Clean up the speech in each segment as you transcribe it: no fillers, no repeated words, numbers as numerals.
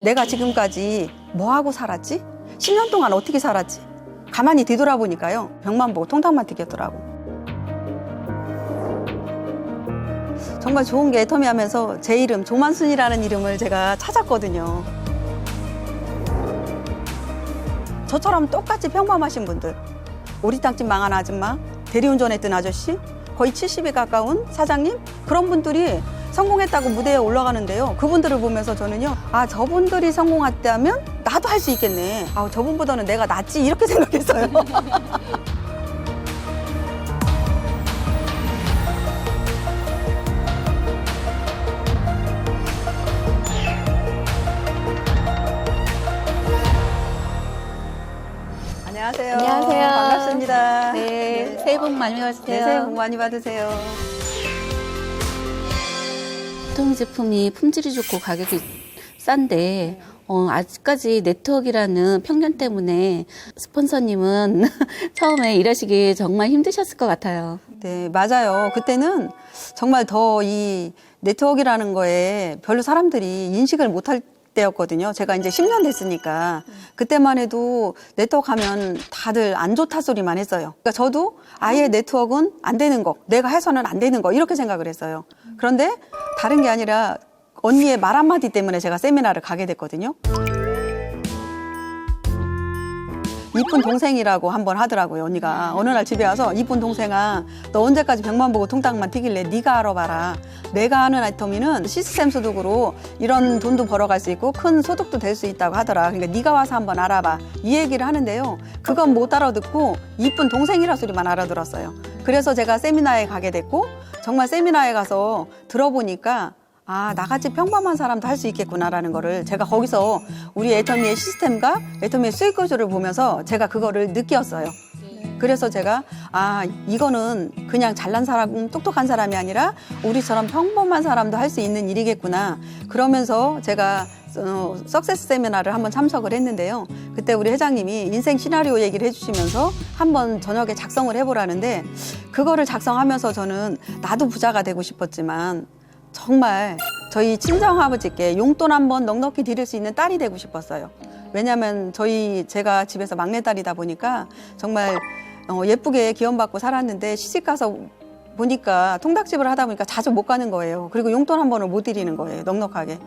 내가 지금까지 뭐 하고 살았지? 10년 동안 어떻게 살았지? 가만히 뒤돌아보니까요, 벽만 보고 통닭만 튀겼더라고. 정말 좋은 게 애터미 하면서 제 이름, 조만순이라는 이름을 제가 찾았거든요. 저처럼 똑같이 평범하신 분들, 오리탕집 망한 아줌마, 대리운전했던 아저씨, 거의 70에 가까운 사장님, 그런 분들이 성공했다고 무대에 올라가는데요. 그분들을 보면서 저는요, 아, 저분들이 성공했다면 나도 할 수 있겠네. 아, 저분보다는 내가 낫지, 이렇게 생각했어요. 안녕하세요. 안녕하세요. 반갑습니다. 네, 새해 복 많이 받으세요. 네, 새해 복 많이 받으세요. 애터미 제품이 품질이 좋고 가격이 싼데 아직까지 네트워크라는 편견 때문에 스폰서님은 처음에 일하시기 정말 힘드셨을 것 같아요. 네, 맞아요. 그때는 정말 더 이 네트워크라는 거에 별로 사람들이 인식을 못할 때였거든요. 제가 이제 10년 됐으니까. 그때만 해도 네트워크 하면 다들 안 좋다 소리만 했어요. 그러니까 저도 아예 네트워크는 안 되는 거, 내가 해서는 안 되는 거, 이렇게 생각을 했어요. 그런데 다른 게 아니라 언니의 말 한마디 때문에 제가 세미나를 가게 됐거든요. 이쁜 동생이라고 한번 하더라고요, 언니가. 어느 날 집에 와서, 이쁜 동생아, 너 언제까지 벽만 보고 통닭만 튀길래? 네가 알아봐라. 내가 아는 애터미는 시스템 소득으로 이런 돈도 벌어갈 수 있고 큰 소득도 될 수 있다고 하더라. 그러니까 네가 와서 한번 알아봐. 이 얘기를 하는데요, 그건 못 알아듣고 이쁜 동생이라 소리만 알아들었어요. 그래서 제가 세미나에 가게 됐고, 정말 세미나에 가서 들어보니까 아, 나같이 평범한 사람도 할 수 있겠구나라는 거를 제가 거기서 우리 애터미의 시스템과 애터미의 수익 구조를 보면서 제가 그거를 느꼈어요. 그래서 제가 아, 이거는 그냥 잘난 사람, 똑똑한 사람이 아니라 우리처럼 평범한 사람도 할 수 있는 일이겠구나. 그러면서 제가 석세스 세미나를 한번 참석을 했는데요. 그때 우리 회장님이 인생 시나리오 얘기를 해주시면서 한번 저녁에 작성을 해보라는데, 그거를 작성하면서 저는 나도 부자가 되고 싶었지만 정말 저희 친정아버지께 용돈 한번 넉넉히 드릴 수 있는 딸이 되고 싶었어요. 왜냐하면 제가 집에서 막내딸이다 보니까 정말 예쁘게 기원받고 살았는데, 시집가서 보니까 통닭집을 하다 보니까 자주 못 가는 거예요. 그리고 용돈 한 번을 못 드리는 거예요, 넉넉하게.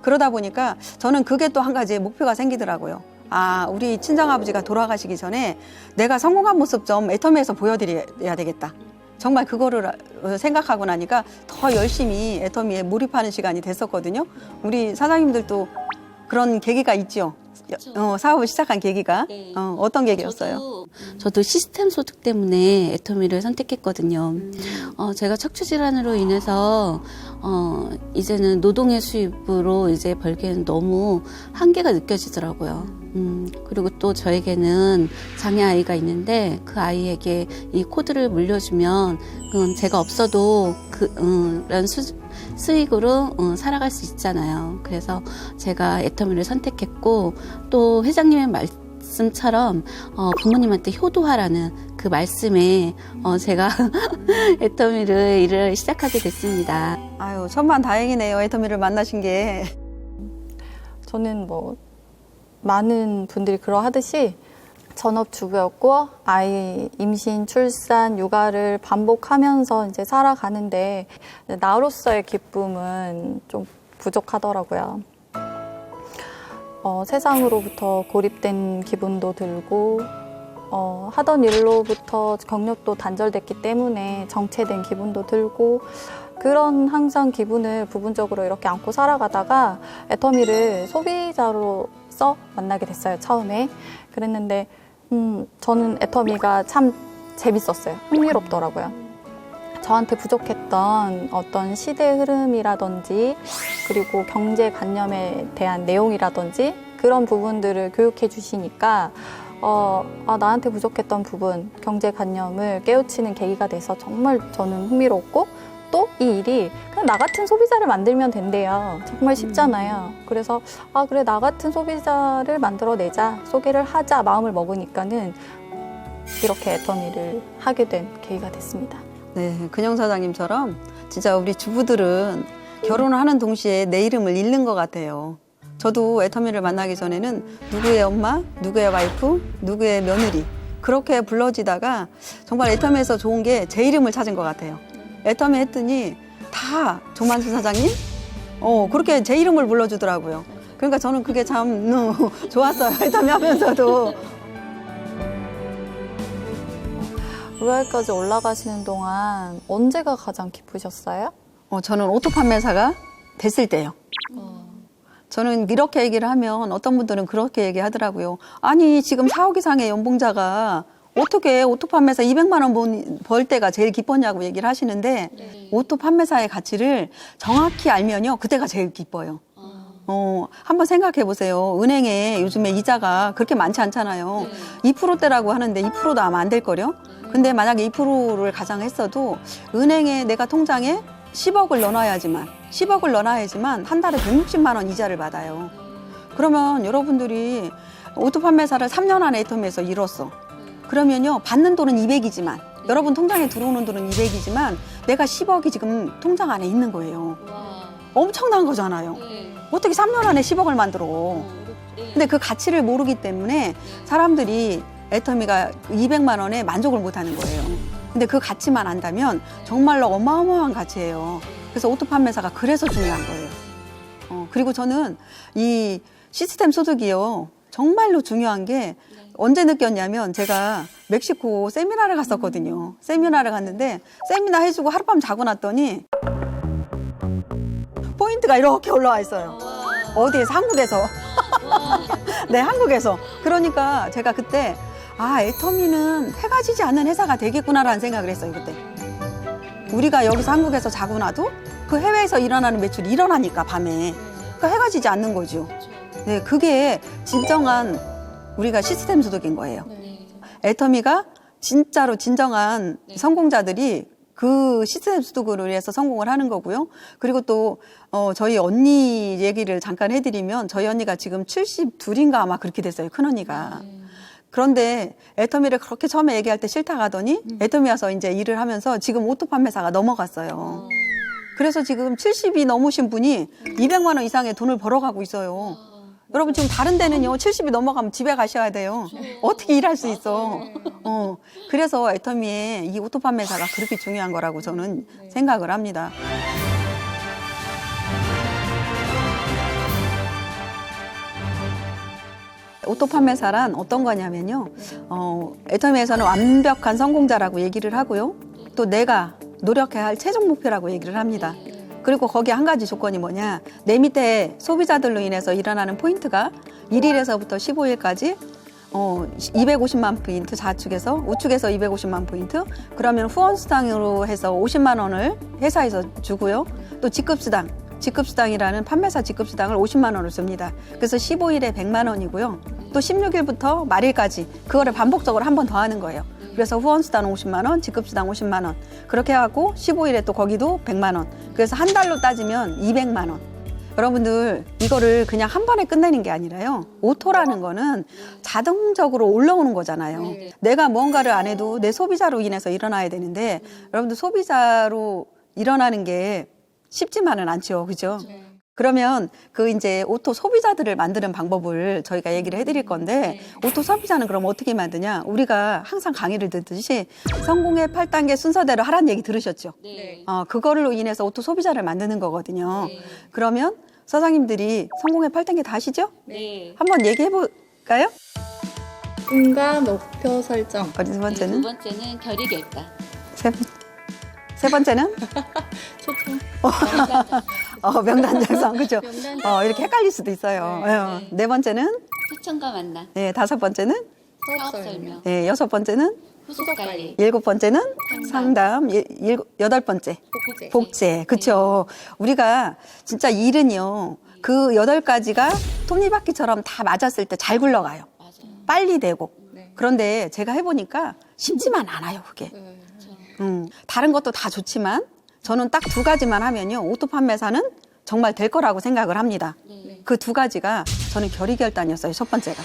그러다 보니까 저는 그게 또 한 가지 목표가 생기더라고요. 아, 우리 친정아버지가 돌아가시기 전에 내가 성공한 모습 좀 애터미에서 보여드려야 되겠다. 정말 그거를 생각하고 나니까 더 열심히 애터미에 몰입하는 시간이 됐었거든요. 우리 사장님들도 그런 계기가 있죠. 사업을 시작한 계기가. 네. 어떤 계기였어요? 저도 시스템 소득 때문에 애터미를 선택했거든요. 제가 척추 질환으로 인해서 이제는 노동의 수입으로 이제 벌기에는 너무 한계가 느껴지더라고요. 그리고 또 저에게는 장애 아이가 있는데, 그 아이에게 이 코드를 물려주면 제가 없어도 그런 수익으로 살아갈 수 있잖아요. 그래서 제가 애터미를 선택했고, 또 회장님의 말씀처럼 부모님한테 효도하라는 그 말씀에 제가 애터미를 일을 시작하게 됐습니다. 아유, 천만 다행이네요. 애터미를 만나신 게. 저는 뭐 많은 분들이 그러하듯이 전업주부였고, 아이 임신, 출산, 육아를 반복하면서 이제 살아가는데, 나로서의 기쁨은 좀 부족하더라고요. 세상으로부터 고립된 기분도 들고, 하던 일로부터 경력도 단절됐기 때문에 정체된 기분도 들고, 그런 항상 기분을 부분적으로 이렇게 안고 살아가다가 애터미를 소비자로서 만나게 됐어요, 처음에. 그랬는데 저는 애터미가 참 재밌었어요. 흥미롭더라고요. 저한테 부족했던 어떤 시대 흐름이라든지, 그리고 경제관념에 대한 내용이라든지, 그런 부분들을 교육해 주시니까 나한테 부족했던 부분, 경제관념을 깨우치는 계기가 돼서 정말 저는 흥미롭고, 또 이 일이 그냥 나 같은 소비자를 만들면 된대요. 정말 쉽잖아요. 그래서 그래, 나 같은 소비자를 만들어내자, 소개를 하자 마음을 먹으니까는 이렇게 애터미를 하게 된 계기가 됐습니다. 네, 근영 사장님처럼 진짜 우리 주부들은 결혼을 하는 동시에 내 이름을 잃는 것 같아요. 저도 애터미를 만나기 전에는 누구의 엄마, 누구의 와이프, 누구의 며느리 그렇게 불러지다가 정말 애터미에서 좋은 게 제 이름을 찾은 것 같아요. 애터미 했더니 다 조만수 사장님? 그렇게 제 이름을 불러주더라고요. 그러니까 저는 그게 참 좋았어요. 애터미 하면서도. 로얄까지 올라가시는 동안 언제가 가장 기쁘셨어요? 저는 오토 판매사가 됐을 때요. 저는 이렇게 얘기를 하면 어떤 분들은 그렇게 얘기하더라고요. 아니 지금 4억 이상의 연봉자가 어떻게 오토 판매사 200만 원 벌 때가 제일 기뻤냐고 얘기를 하시는데 오토 판매사의 가치를 정확히 알면요. 그때가 제일 기뻐요. 한번 생각해 보세요. 은행에 요즘에 이자가 그렇게 많지 않잖아요. 2%대라고 하는데 2%도 아마 안 될 거요. 근데 만약에 2%를 가정했어도 은행에 내가 통장에 10억을 넣어놔야지만 한 달에 160만 원 이자를 받아요. 그러면 여러분들이 오토 판매사를 3년 안에 애터미에서 이뤘어. 그러면요, 받는 돈은 200이지만, 여러분 통장에 들어오는 돈은 200이지만, 내가 10억이 지금 통장 안에 있는 거예요. 엄청난 거잖아요. 어떻게 3년 안에 10억을 만들어. 근데 그 가치를 모르기 때문에 사람들이 애터미가 200만 원에 만족을 못 하는 거예요. 근데 그 가치만 안다면 정말로 어마어마한 가치예요. 그래서 오토 판매사가 그래서 중요한 거예요. 그리고 저는 이 시스템 소득이요. 정말로 중요한 게 언제 느꼈냐면 제가 멕시코 세미나를 갔었거든요. 세미나를 갔는데 세미나 해주고 하룻밤 자고 났더니 포인트가 이렇게 올라와 있어요. 어디에서? 한국에서. 네, 한국에서. 그러니까 제가 그때 애터미는 해가 지지 않는 회사가 되겠구나라는 생각을 했어요, 그때. 우리가 여기서 한국에서 자고 나도 그 해외에서 일어나는 매출이 일어나니까 밤에. 그러니까 해가 지지 않는 거죠. 네, 그게 진정한 우리가 시스템 소득인 거예요. 애터미가 진짜로 진정한 성공자들이 그 시스템 소득으로 인해서 성공을 하는 거고요. 그리고 또 저희 언니 얘기를 잠깐 해드리면 저희 언니가 지금 72인가 아마 그렇게 됐어요. 큰 언니가. 그런데 애터미를 그렇게 처음에 얘기할 때 싫다 가더니 애터미 와서 이제 일을 하면서 지금 오토 판매사가 넘어갔어요. 그래서 지금 70이 넘으신 분이 200만 원 이상의 돈을 벌어가고 있어요. 여러분 지금 다른 데는요 70이 넘어가면 집에 가셔야 돼요. 어떻게 일할 수 있어. 그래서 애터미의 이 오토 판매사가 그렇게 중요한 거라고 저는 생각을 합니다. 오토 판매사란 어떤 거냐면요. 애터미에서는 완벽한 성공자라고 얘기를 하고요. 또 내가 노력해야 할 최종 목표라고 얘기를 합니다. 그리고 거기에 한 가지 조건이 뭐냐. 내 밑에 소비자들로 인해서 일어나는 포인트가 1일에서부터 15일까지 250만 포인트 좌측에서 우측에서 250만 포인트 그러면 후원수당으로 해서 50만 원을 회사에서 주고요. 또 직급수당이라는 판매사 직급수당을 50만 원을 줍니다. 그래서 15일에 100만 원이고요. 또 16일부터 말일까지 그거를 반복적으로 한 번 더 하는 거예요. 그래서 후원수당 50만 원, 직급수당 50만 원 그렇게 하고 15일에 또 거기도 100만 원 그래서 한 달로 따지면 200만 원 여러분들 이거를 그냥 한 번에 끝내는 게 아니라요. 오토라는 거는 자동적으로 올라오는 거잖아요. 내가 뭔가를 안 해도 내 소비자로 인해서 일어나야 되는데 여러분들 소비자로 일어나는 게 쉽지만은 않죠. 그죠? 그러면 그 이제 오토 소비자들을 만드는 방법을 저희가 얘기를 해드릴 건데 오토 소비자는 그럼 어떻게 만드냐? 우리가 항상 강의를 듣듯이 성공의 8단계 순서대로 하라는 얘기 들으셨죠? 네. 그걸로 인해서 오토 소비자를 만드는 거거든요. 네. 그러면 사장님들이 성공의 8단계 다 아시죠? 네. 한번 얘기해 볼까요? 꿈과 목표 설정. 두 번째는? 두 번째는 결의결단. 세 번째는? 초청. 명단 작성, 그죠? 이렇게 헷갈릴 수도 있어요. 네. 네 번째는? 초청과 만남. 네, 다섯 번째는? 사업 설명. 네, 여섯 번째는? 후속 관리. 일곱 번째는? 상담. 여덟 번째? 복제. 그쵸. 우리가 진짜 일은요, 그 8가지가 톱니바퀴처럼 다 맞았을 때 잘 굴러가요. 맞아요. 빨리 되고. 그런데 제가 해보니까 쉽지만 않아요, 그게. 다른 것도 다 좋지만 저는 딱 2가지만 하면요. 오토 판매사는 정말 될 거라고 생각을 합니다. 네. 그 2가지가 저는 결의결단이었어요. 첫 번째가.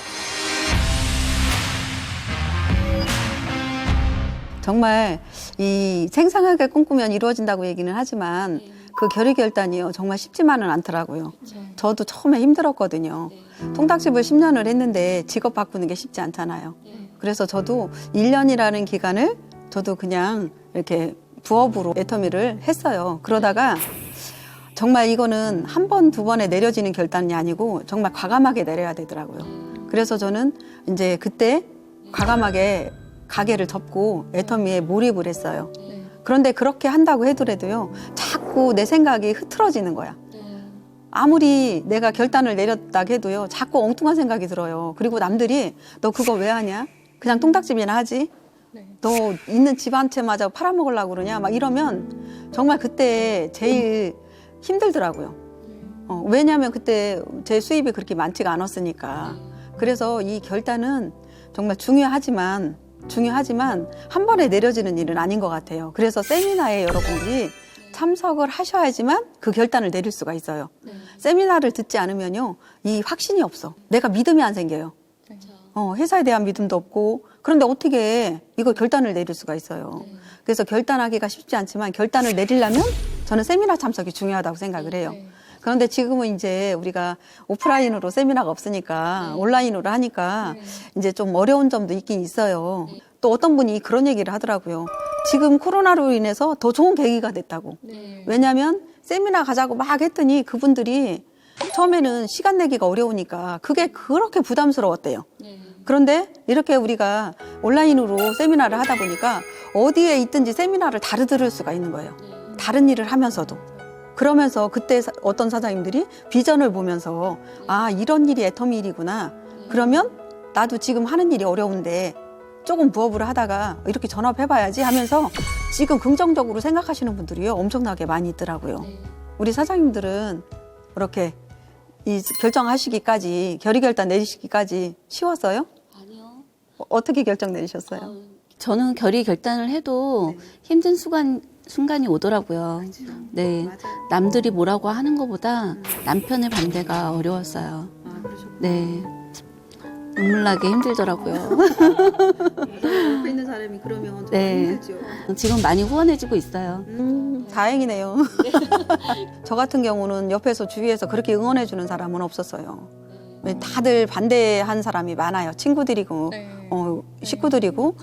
정말 이 생생하게 꿈꾸면 이루어진다고 얘기는 하지만 그 결의결단이요. 정말 쉽지만은 않더라고요. 그쵸. 저도 처음에 힘들었거든요. 네. 통닭집을 10년을 했는데 직업 바꾸는 게 쉽지 않잖아요. 네. 그래서 저도 1년이라는 기간을 저도 그냥 이렇게 부업으로 애터미를 했어요. 그러다가 정말 이거는 한 번, 두 번에 내려지는 결단이 아니고 정말 과감하게 내려야 되더라고요. 그래서 저는 이제 그때 과감하게 가게를 접고 애터미에 몰입을 했어요. 네. 그런데 그렇게 한다고 해도라도요, 자꾸 내 생각이 흐트러지는 거야. 네. 아무리 내가 결단을 내렸다 해도요, 자꾸 엉뚱한 생각이 들어요. 그리고 남들이 너 그거 왜 하냐? 그냥 통닭집이나 하지? 너 있는 집 한 채마저 팔아먹으려고 그러냐? 막 이러면 정말 그때 제일 힘들더라고요. 왜냐하면 그때 제 수입이 그렇게 많지가 않았으니까. 그래서 이 결단은 정말 중요하지만 한 번에 내려지는 일은 아닌 것 같아요. 그래서 세미나에 여러분들이 참석을 하셔야지만 그 결단을 내릴 수가 있어요. 네. 세미나를 듣지 않으면요, 이 확신이 없어. 내가 믿음이 안 생겨요. 그쵸. 회사에 대한 믿음도 없고. 그런데 어떻게 이거 결단을 내릴 수가 있어요. 네. 그래서 결단하기가 쉽지 않지만 결단을 내리려면 저는 세미나 참석이 중요하다고 생각을 해요. 네. 그런데 지금은 이제 우리가 오프라인으로 세미나가 없으니까 온라인으로 하니까 이제 좀 어려운 점도 있긴 있어요. 또 어떤 분이 그런 얘기를 하더라고요. 지금 코로나로 인해서 더 좋은 계기가 됐다고. 네. 왜냐하면 세미나 가자고 막 했더니 그분들이 처음에는 시간 내기가 어려우니까 그게 그렇게 부담스러웠대요. 네. 그런데 이렇게 우리가 온라인으로 세미나를 하다 보니까 어디에 있든지 세미나를 다르 들을 수가 있는 거예요. 다른 일을 하면서도. 그러면서 그때 어떤 사장님들이 비전을 보면서 아, 이런 일이 애터미 일이구나. 그러면 나도 지금 하는 일이 어려운데 조금 부업을 하다가 이렇게 전업해봐야지 하면서 지금 긍정적으로 생각하시는 분들이요, 엄청나게 많이 있더라고요. 네. 우리 사장님들은 이렇게 이 결정하시기까지, 결의결단 내리시기까지 쉬웠어요? 아니요. 어떻게 결정 내리셨어요? 저는 결단을 해도 힘든 순간이 오더라고요. 네. 남들이 뭐라고 하는 것보다 남편의 반대가 어려웠어요. 네. 눈물 나게 힘들더라고요. 옆에 있는 사람이 그러면 네. 지금 많이 후원해주고 있어요. 다행이네요. 저 같은 경우는 옆에서 주위에서 그렇게 응원해주는 사람은 없었어요. 다들 반대한 사람이 많아요. 친구들이고 식구들이고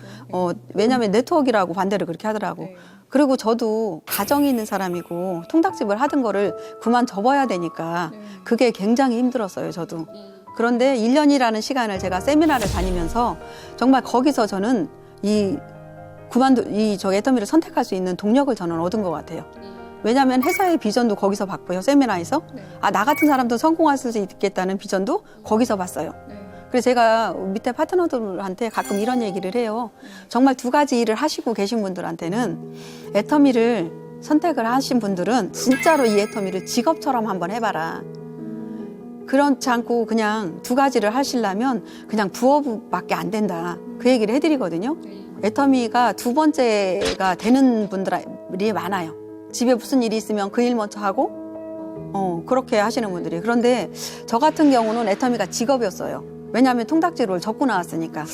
왜냐하면 네트워크라고 반대를 그렇게 하더라고. 그리고 저도 가정이 있는 사람이고 통닭집을 하던 거를 그만 접어야 되니까 그게 굉장히 힘들었어요. 저도. 그런데 1년이라는 시간을 제가 세미나를 다니면서 정말 거기서 저는 저 애터미를 선택할 수 있는 동력을 저는 얻은 것 같아요. 왜냐하면 회사의 비전도 거기서 봤고요, 세미나에서. 아, 나 같은 사람도 성공할 수 있겠다는 비전도 거기서 봤어요. 그래서 제가 밑에 파트너들한테 가끔 이런 얘기를 해요. 정말 두 가지 일을 하시고 계신 분들한테는 애터미를 선택을 하신 분들은 진짜로 이 애터미를 직업처럼 한번 해봐라. 그렇지 않고 그냥 두 가지를 하시려면 그냥 부업밖에 안 된다. 그 얘기를 해드리거든요. 애터미가 두 번째가 되는 분들이 많아요. 집에 무슨 일이 있으면 그 일 먼저 하고 그렇게 하시는 분들이. 그런데 저 같은 경우는 애터미가 직업이었어요. 왜냐하면 통닭집을 접고 나왔으니까.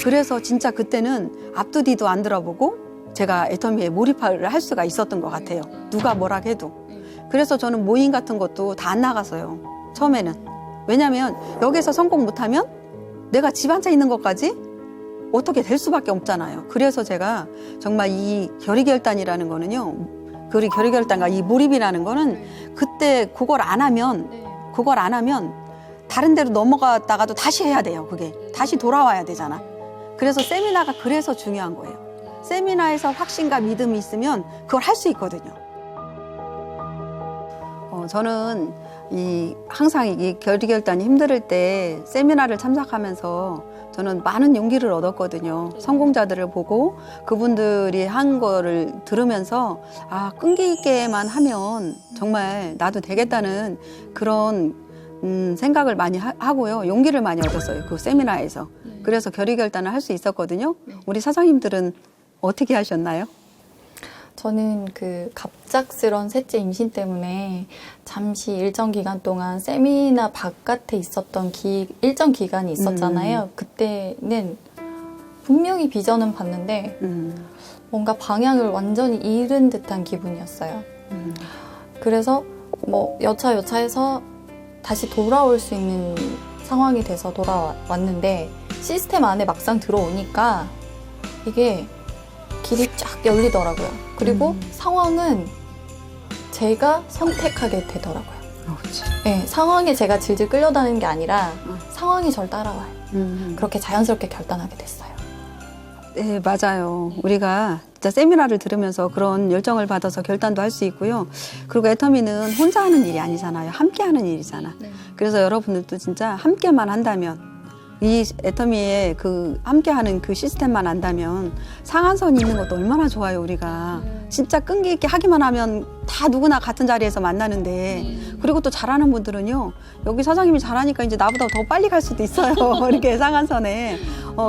그래서 진짜 그때는 앞도 뒤도 안 들어보고 제가 애터미에 몰입을 할 수가 있었던 것 같아요. 누가 뭐라 해도. 그래서 저는 모임 같은 것도 다 안 나갔어요. 처음에는. 왜냐하면 여기서 성공 못하면 내가 집 한 채 있는 것까지 어떻게 될 수밖에 없잖아요. 그래서 제가 정말 이 결의결단이라는 거는요, 결의결단과 이 몰입이라는 거는 그때 그걸 안 하면 다른 데로 넘어갔다가도 다시 해야 돼요. 그게 다시 돌아와야 되잖아. 그래서 세미나가 그래서 중요한 거예요. 세미나에서 확신과 믿음이 있으면 그걸 할 수 있거든요. 저는 항상 이 결의결단이 힘들 때 세미나를 참석하면서 저는 많은 용기를 얻었거든요. 성공자들을 보고 그분들이 한 거를 들으면서 아, 끈기 있게만 하면 정말 나도 되겠다는 그런 생각을 많이 하고요. 용기를 많이 얻었어요. 그 세미나에서. 그래서 결의결단을 할 수 있었거든요. 우리 사장님들은 어떻게 하셨나요? 저는 그 갑작스런 셋째 임신 때문에 잠시 일정 기간 동안 세미나 바깥에 있었던 일정 기간이 있었잖아요. 그때는 분명히 비전은 봤는데 뭔가 방향을 완전히 잃은 듯한 기분이었어요. 그래서 뭐 여차여차해서 다시 돌아올 수 있는 상황이 돼서 돌아왔는데 시스템 안에 막상 들어오니까 이게 길이 쫙 열리더라고요. 그리고 상황은 제가 선택하게 되더라고요. 그렇지. 네, 상황에 제가 질질 끌려다니는 게 아니라 상황이 절 따라와요. 그렇게 자연스럽게 결단하게 됐어요. 네, 맞아요. 우리가 진짜 세미나를 들으면서 그런 열정을 받아서 결단도 할 수 있고요. 그리고 애터미는 혼자 하는 일이 아니잖아요. 함께 하는 일이잖아. 그래서 여러분들도 진짜 함께만 한다면, 이 애터미의 그 함께하는 그 시스템만 안다면 상한선이 있는 것도 얼마나 좋아요. 우리가 진짜 끈기 있게 하기만 하면 다 누구나 같은 자리에서 만나는데, 그리고 또 잘하는 분들은요, 여기 사장님이 잘하니까 이제 나보다 더 빨리 갈 수도 있어요. 이렇게 상한선에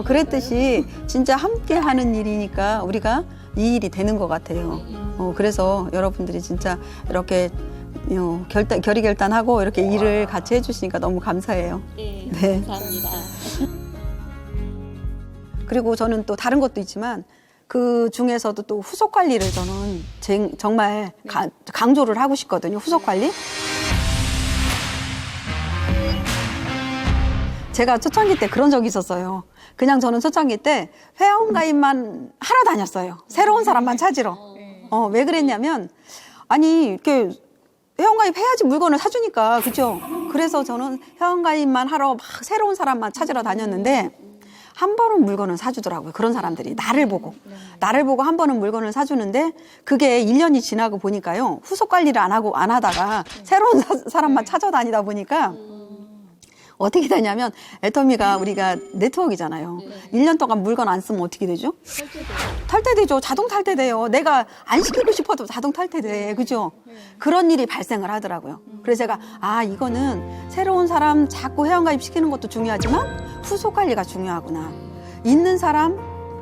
그랬듯이 진짜 함께하는 일이니까 우리가 이 일이 되는 것 같아요. 그래서 여러분들이 진짜 이렇게 결의결단하고 이렇게 일을 같이 해주시니까 너무 감사해요. 네, 감사합니다. 그리고 저는 또 다른 것도 있지만 그 중에서도 또 후속 관리를 저는 정말 강조를 하고 싶거든요. 후속 관리. 제가 초창기 때 그런 적이 있었어요. 그냥 저는 초창기 때 회원가입만 하러 다녔어요. 새로운 사람만 찾으러. 왜 그랬냐면, 아니 이렇게 회원가입 해야지 물건을 사주니까, 그죠? 그래서 저는 회원가입만 하러 막 새로운 사람만 찾으러 다녔는데, 한 번은 물건을 사주더라고요. 그런 사람들이 나를 보고 한 번은 물건을 사주는데, 그게 1년이 지나고 보니까요, 후속 관리를 안 하다가 새로운 사람만 찾아다니다 보니까 어떻게 되냐면, 애터미가 우리가 네트워크잖아요. 1년 동안 물건 안 쓰면 어떻게 되죠? 탈퇴되죠. 자동 탈퇴돼요. 내가 안 시키고 싶어도 자동 탈퇴돼. 그죠? 그런 일이 발생을 하더라고요. 그래서 제가, 이거는 새로운 사람 자꾸 회원가입 시키는 것도 중요하지만 후속 관리가 중요하구나. 있는 사람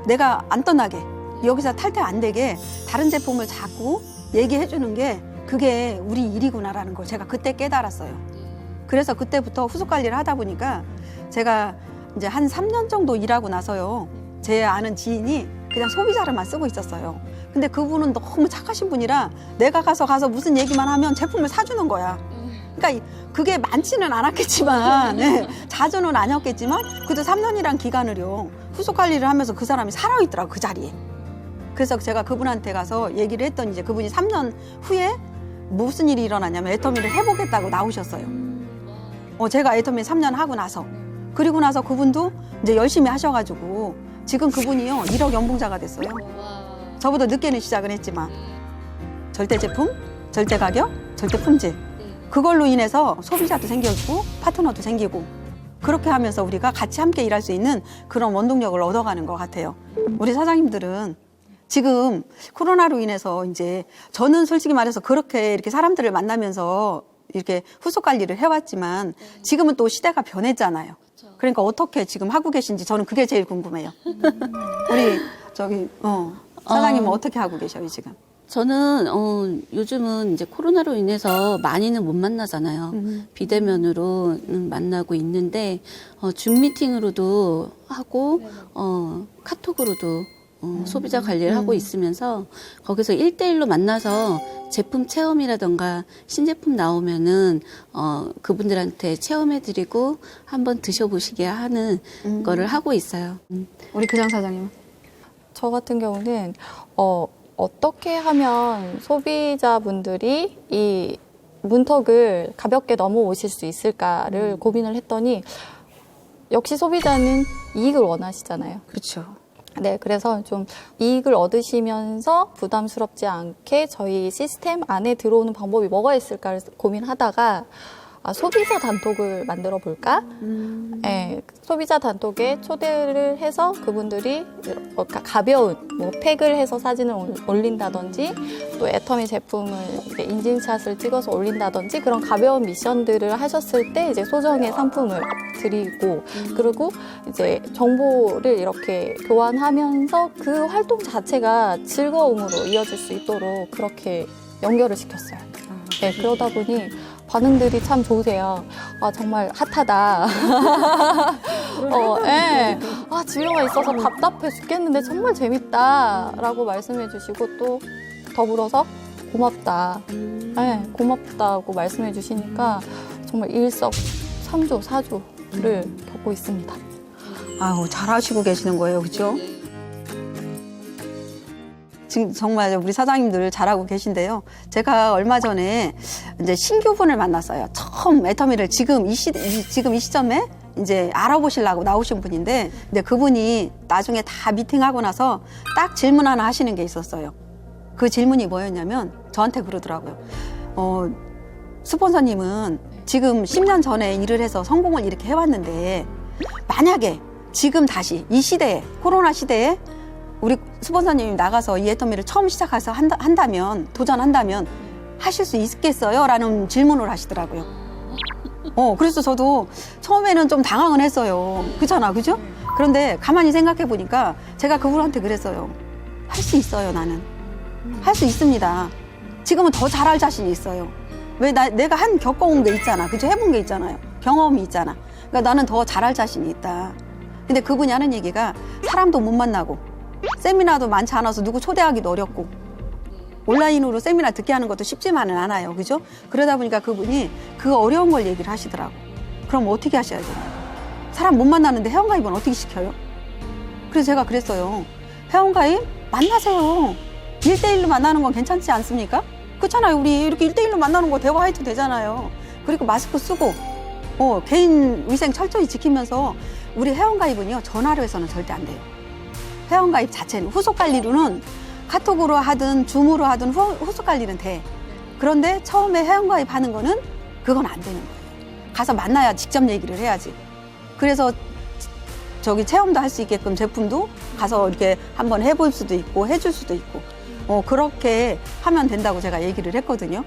내가 안 떠나게, 여기서 탈퇴 안 되게 다른 제품을 자꾸 얘기해 주는 게, 그게 우리 일이구나라는 걸 제가 그때 깨달았어요. 그래서 그때부터 후속 관리를 하다 보니까 제가 이제 한 3년 정도 일하고 나서요, 제 아는 지인이 그냥 소비자를만 쓰고 있었어요. 근데 그분은 너무 착하신 분이라 내가 가서 무슨 얘기만 하면 제품을 사주는 거야. 그러니까 그게 많지는 않았겠지만, 자주는 아니었겠지만, 그래도 3년이란 기간을요, 후속 관리를 하면서 그 사람이 살아있더라고, 그 자리에. 그래서 제가 그분한테 가서 얘기를 했더니, 이제 그분이 3년 후에 무슨 일이 일어났냐면 애터미를 해보겠다고 나오셨어요. 제가 애터미 3년 하고 나서. 그리고 나서 그분도 이제 열심히 하셔가지고 지금 그분이요, 1억 연봉자가 됐어요. 저보다 늦게는 시작은 했지만. 절대 제품, 절대 가격, 절대 품질. 그걸로 인해서 소비자도 생겼고 파트너도 생기고, 그렇게 하면서 우리가 같이 함께 일할 수 있는 그런 원동력을 얻어가는 것 같아요. 우리 사장님들은 지금 코로나로 인해서, 이제 저는 솔직히 말해서 그렇게 이렇게 사람들을 만나면서 이렇게 후속 관리를 해왔지만, 지금은 또 시대가 변했잖아요. 그러니까 어떻게 지금 하고 계신지 저는 그게 제일 궁금해요. 우리 사장님은 어떻게 하고 계셔요 지금? 저는 요즘은 이제 코로나로 인해서 많이는 못 만나잖아요. 비대면으로는 만나고 있는데, 줌 미팅으로도 하고 카톡으로도 소비자 관리를 하고 있으면서, 거기서 1대1로 만나서 제품 체험이라던가 신제품 나오면은 그분들한테 체험해드리고 한번 드셔보시게 하는 거를 하고 있어요. 우리 교장 사장님은? 저 같은 경우는 어떻게 하면 소비자분들이 이 문턱을 가볍게 넘어오실 수 있을까를 고민을 했더니, 역시 소비자는 이익을 원하시잖아요. 그렇죠. 네, 그래서 좀 이익을 얻으시면서 부담스럽지 않게 저희 시스템 안에 들어오는 방법이 뭐가 있을까를 고민하다가, 소비자 단톡을 만들어 볼까? 네, 소비자 단톡에 초대를 해서 그분들이 가벼운 팩을 해서 사진을 올린다든지, 또 애터미 제품을 이제 인증샷을 찍어서 올린다든지, 그런 가벼운 미션들을 하셨을 때 이제 소정의 상품을 드리고, 그리고 이제 정보를 이렇게 교환하면서 그 활동 자체가 즐거움으로 이어질 수 있도록 그렇게 연결을 시켰어요. 네, 그러다 보니 반응들이 참 좋으세요. 정말 핫하다. 네. 집에만 있어서 답답해 죽겠는데 정말 재밌다 라고 말씀해 주시고, 또 더불어서 고맙다. 네, 고맙다고 말씀해 주시니까 정말 일석삼조, 사조를 겪고 있습니다. 아우, 잘하시고 계시는 거예요. 그죠? 지금 정말 우리 사장님들 잘하고 계신데요. 제가 얼마 전에 이제 신규분을 만났어요. 처음 애터미를 지금 이 시점에 이제 알아보시려고 나오신 분인데, 근데 그분이 나중에 다 미팅하고 나서 딱 질문 하나 하시는 게 있었어요. 그 질문이 뭐였냐면 저한테 그러더라고요. 스폰서님은 지금 10년 전에 일을 해서 성공을 이렇게 해왔는데, 만약에 지금 다시 이 시대에, 코로나 시대에 우리 스폰서님이 나가서 이 애터미를 처음 시작해서 한다면, 도전한다면 하실 수 있겠어요? 라는 질문을 하시더라고요. 그래서 저도 처음에는 좀 당황은 했어요. 그렇잖아, 그죠? 그런데 가만히 생각해 보니까 제가 그분한테 그랬어요. 할 수 있어요, 나는. 할 수 있습니다. 지금은 더 잘할 자신이 있어요. 왜 내가 겪어온 게 있잖아. 그죠? 해본 게 있잖아요. 경험이 있잖아. 그러니까 나는 더 잘할 자신이 있다. 근데 그분이 하는 얘기가 사람도 못 만나고 세미나도 많지 않아서 누구 초대하기도 어렵고 온라인으로 세미나 듣게 하는 것도 쉽지만은 않아요. 그죠? 그러다 보니까 그분이 그 어려운 걸 얘기를 하시더라고. 그럼 어떻게 하셔야 돼요? 사람 못 만나는데 회원가입은 어떻게 시켜요? 그래서 제가 그랬어요. 회원가입 만나세요. 1대1로 만나는 건 괜찮지 않습니까? 그렇잖아요. 우리 이렇게 1대1로 만나는 거 대화해도 되잖아요. 그리고 마스크 쓰고 개인 위생 철저히 지키면서 우리 회원가입은요. 전화로 해서는 절대 안 돼요. 회원가입 자체는 후속 관리로는 카톡으로 하든 줌으로 하든 후속 관리는 돼. 그런데 처음에 회원가입 하는 거는 그건 안 되는 거예요. 가서 만나야 직접 얘기를 해야지. 그래서 저기 체험도 할 수 있게끔 제품도 가서 이렇게 한번 해볼 수도 있고 해줄 수도 있고 그렇게 하면 된다고 제가 얘기를 했거든요.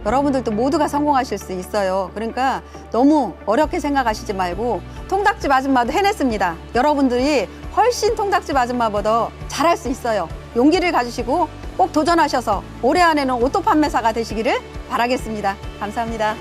여러분들도 모두가 성공하실 수 있어요. 그러니까 너무 어렵게 생각하시지 말고 통닭집 아줌마도 해냈습니다. 여러분들이 훨씬 통닭집 아줌마보다 잘할 수 있어요. 용기를 가지시고 꼭 도전하셔서 올해 안에는 오토 판매사가 되시기를 바라겠습니다. 감사합니다.